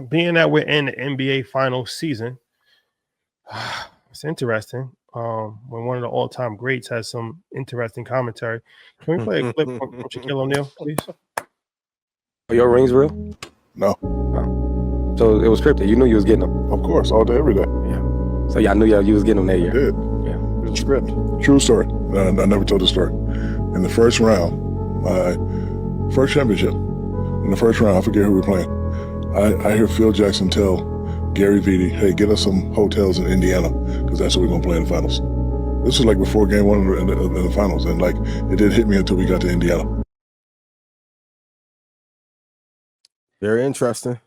being that we're in the NBA final season, it's interesting. When one of the all-time greats has some interesting commentary. Can we play a clip from Shaquille O'Neal, please? Are your rings real? No. Oh. So it was scripted. You knew you was getting them. Of course, all day, every day. Yeah. So y'all knew you was getting them that year. I did. Yeah. It was a script. True story. I never told the story. In the first round, my first championship, in the first round, I forget who we were playing. I hear Phil Jackson tell Gary Vitti, hey, get us some hotels in Indiana, because that's where we're going to play in the finals. This was like before game one in the finals, and like it didn't hit me until we got to Indiana. Very interesting.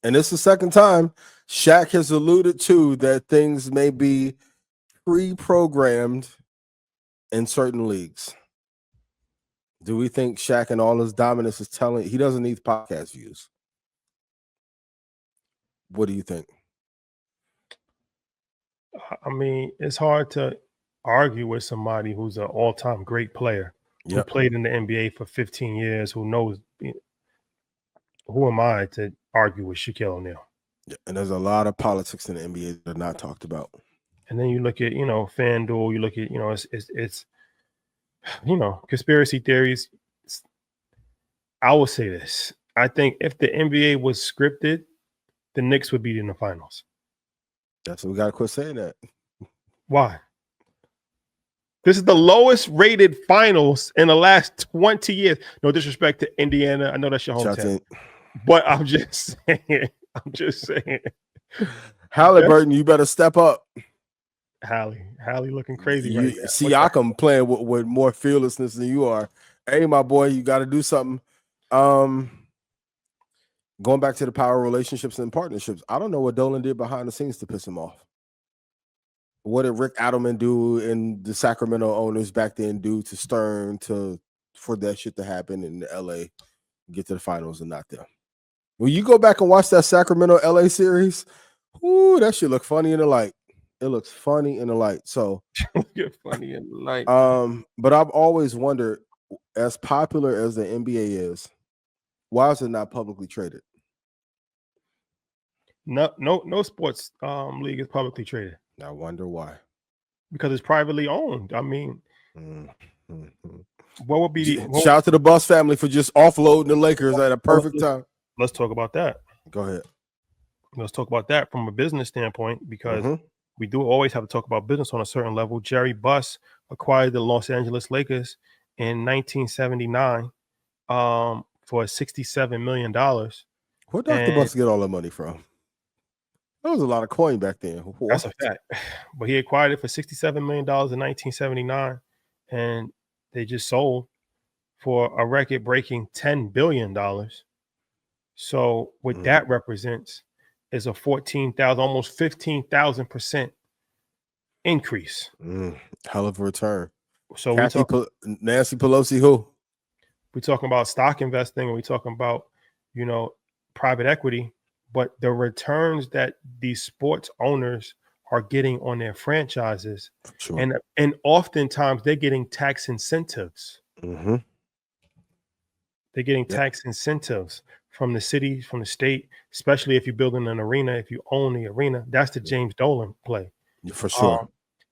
And this is the second time Shaq has alluded to that things may be pre-programmed in certain leagues. Do we think Shaq and all his dominance is telling he doesn't need podcast views? What do you think? I mean, it's hard to argue with somebody who's an all-time great player who played in the NBA for 15 years, who knows. Who am I to argue with Shaquille O'Neal? Yeah, and there's a lot of politics in the NBA that are not talked about. And then you look at, FanDuel, you look at, it's conspiracy theories. I will say this. I think if the NBA was scripted, the Knicks would be in the finals. That's what we got to quit saying that. Why? This is the lowest rated finals in the last 20 years. No disrespect to Indiana. I know that's your hometown. But I'm just saying. Halliburton, you better step up. Hallie looking crazy right now. Siakam playing with more fearlessness than you are. Hey, my boy, you got to do something. Going back to the power relationships and partnerships, I don't know what Dolan did behind the scenes to piss him off. What did Rick Adelman do and the Sacramento owners back then do to Stern for that shit to happen in LA, get to the finals and not them? When you go back and watch that Sacramento LA series, ooh, that shit look funny in the light. It looks funny in the light. So you're funny in the light. But I've always wondered, as popular as the NBA is, why is it not publicly traded? No sports league is publicly traded. I wonder why. Because it's privately owned. I mean, what would be shout out to the Buss family for just offloading the Lakers at a perfect time. Let's talk about that. Go ahead. Let's talk about that from a business standpoint, because we do always have to talk about business on a certain level. Jerry Buss acquired the Los Angeles Lakers in 1979 for $67 million. Where Dr. Buss get all that money from? That was a lot of coin back then. What? That's a fact. But he acquired it for $67 million in 1979, and they just sold for a record-breaking $10 billion. So what that represents is a 14,000, almost 15,000% increase. Hell of a return. So Nancy Pelosi, who? We're talking about stock investing, and we're talking about, private equity. But the returns that these sports owners are getting on their franchises, and oftentimes they're getting tax incentives. They're getting tax incentives from the city, from the state, especially if you're building an arena, if you own the arena. That's the James Dolan play. For sure.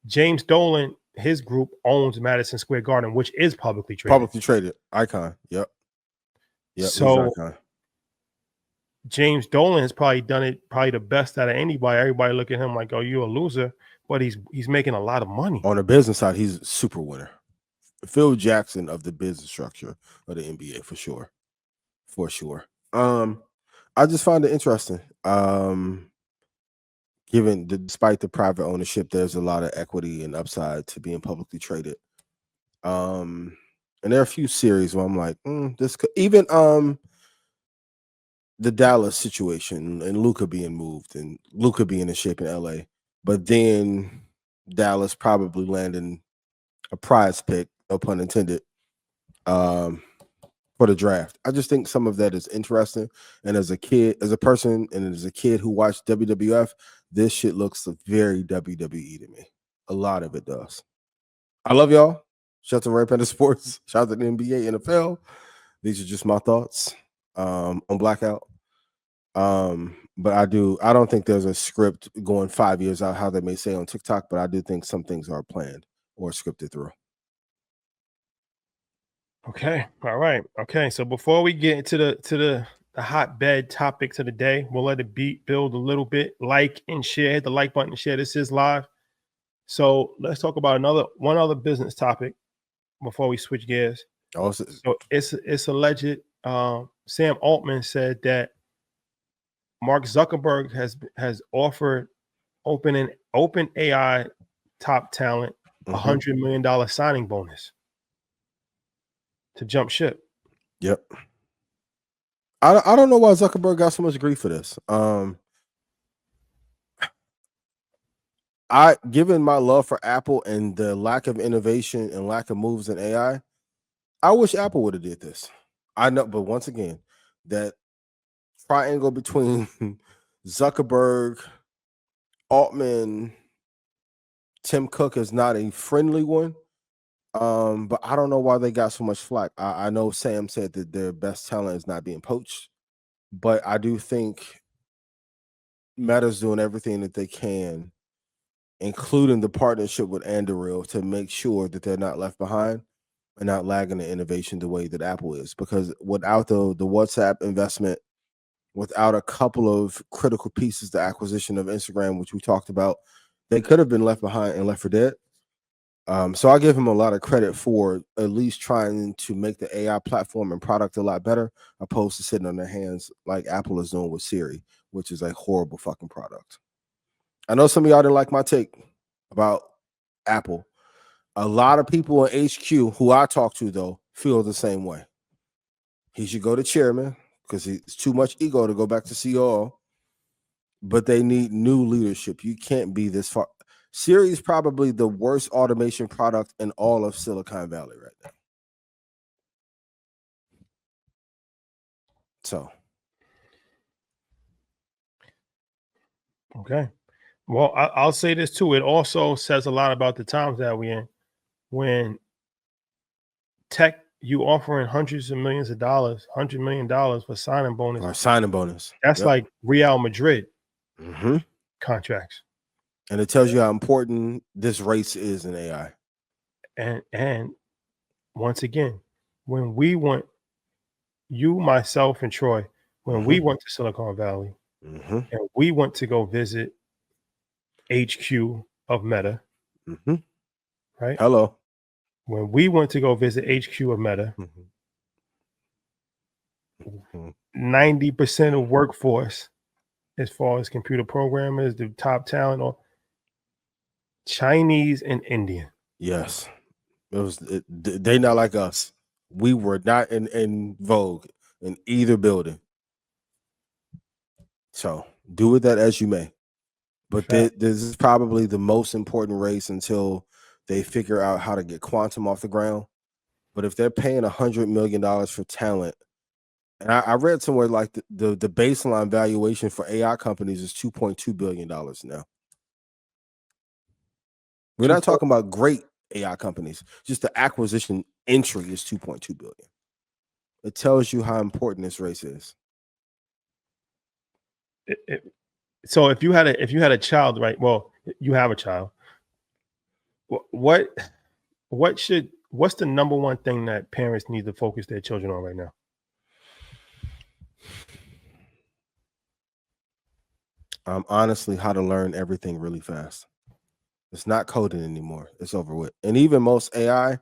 James Dolan, his group owns Madison Square Garden, which is publicly traded. Publicly traded. Icon. Yep. So James Dolan has probably done it the best out of anybody. Everybody look at him like, oh, you're a loser. But he's making a lot of money. On the business side, he's a super winner. Phil Jackson of the business structure of the NBA, for sure. For sure. I just find it interesting. Given despite the private ownership, there's a lot of equity and upside to being publicly traded. And there are a few series where I'm like, this could even the Dallas situation and Luka being moved and Luka being in shape in LA, but then Dallas probably landing a prize pick, no pun intended, for the draft. I just think some of that is interesting. And as a kid, as a person, and as a kid who watched WWF, this shit looks very WWE to me. A lot of it does. I love y'all. Shout out to Red Panda Sports. Shout out to the NBA, NFL. These are just my thoughts on Blackout. But I don't think there's a script going 5 years out, how they may say on TikTok, but I do think some things are planned or scripted through. Okay. All right. Okay. So before we get into the hotbed topics of the day, we'll let it build a little bit. Like and share. Hit the like button and share. This is live. So let's talk about one other business topic before we switch gears. Also, So it's alleged. Sam Altman said that Mark Zuckerberg has offered open AI top talent $100 million signing bonus to jump ship. Yep. I don't know why Zuckerberg got so much grief for this. Given my love for Apple and the lack of innovation and lack of moves in AI, I wish Apple would have did this. I know, but once again, that triangle between Zuckerberg, Altman, Tim Cook is not a friendly one. But I don't know why they got so much flack. I know Sam said that their best talent is not being poached, but I do think Meta's doing everything that they can, including the partnership with Anduril, to make sure that they're not left behind and not lagging the innovation the way that Apple is. Because without the WhatsApp investment, without a couple of critical pieces, the acquisition of Instagram, which we talked about, they could have been left behind and left for dead. So I give him a lot of credit for at least trying to make the AI platform and product a lot better, opposed to sitting on their hands like Apple is doing with Siri, which is a horrible fucking product. I know some of y'all didn't like my take about Apple. A lot of people in HQ who I talk to, though, feel the same way. He should go to chairman because it's too much ego to go back to COO, but they need new leadership. You can't be this far. Siri is probably the worst automation product in all of Silicon Valley right now. So, Okay. Well, I'll say this too. It also says a lot about the times that we're in. When tech, you offering hundreds of millions of dollars, $100 million for signing bonus. or signing bonus. That's like Real Madrid Mm-hmm. contracts. And it tells you how important this race is in AI. And once again, when we went, you, myself, and Troy, when we went to Silicon Valley and we went to go visit HQ of Meta, right? Hello. When we went to go visit HQ of Meta, 90% of workforce, as far as computer programmers, the top talent, or Chinese and Indian. Yes. They not like us. We were not in vogue in either building. So do with that as you may. But this is probably the most important race until they figure out how to get quantum off the ground. But if they're paying $100 million for talent, and I read somewhere like the baseline valuation for AI companies is $2.2 billion now. We're not talking about great AI companies. Just the acquisition entry is $2.2 billion. It tells you how important this race is. So if you had a child, right? Well, you have a child. What's the number one thing that parents need to focus their children on right now? Honestly, how to learn everything really fast. It's not coding anymore. It's over with. And even most AI,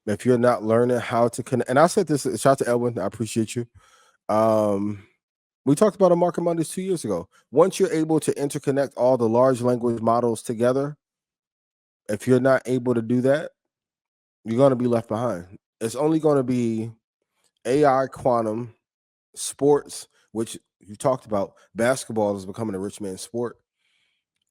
if you're not learning how to connect, and I said this, shout out to Elwin, I appreciate you. We talked about a Market Mondays 2 years ago. Once you're able to interconnect all the large language models together, if you're not able to do that, you're going to be left behind. It's only going to be AI, quantum, sports, which you talked about. Basketball is becoming a rich man's sport.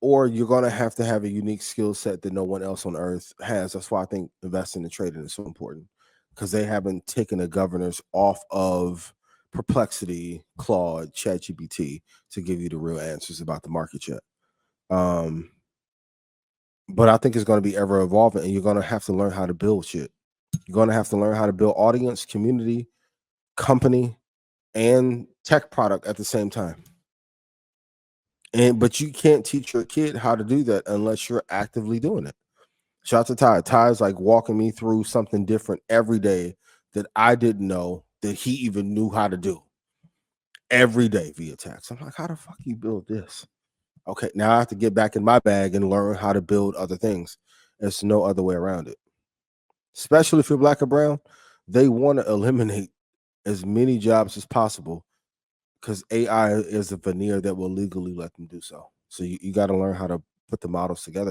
Or you're going to have a unique skill set that no one else on earth has. That's why I think investing and trading is so important, because they haven't taken the governors off of Perplexity, Claude, ChatGPT to give you the real answers about the market yet. But I think it's going to be ever evolving, and you're going to have to learn how to build shit. You're going to have to learn how to build audience, community, company, and tech product at the same time. But you can't teach your kid how to do that unless you're actively doing it. Shout out to Ty. Ty's like walking me through something different every day that I didn't know that he even knew how to do every day via text. I'm like, how the fuck you build this? Okay, now I have to get back in my bag and learn how to build other things. There's no other way around it. Especially if you're black or brown, they want to eliminate as many jobs as possible because AI is a veneer that will legally let them do so. So you got to learn how to put the models together.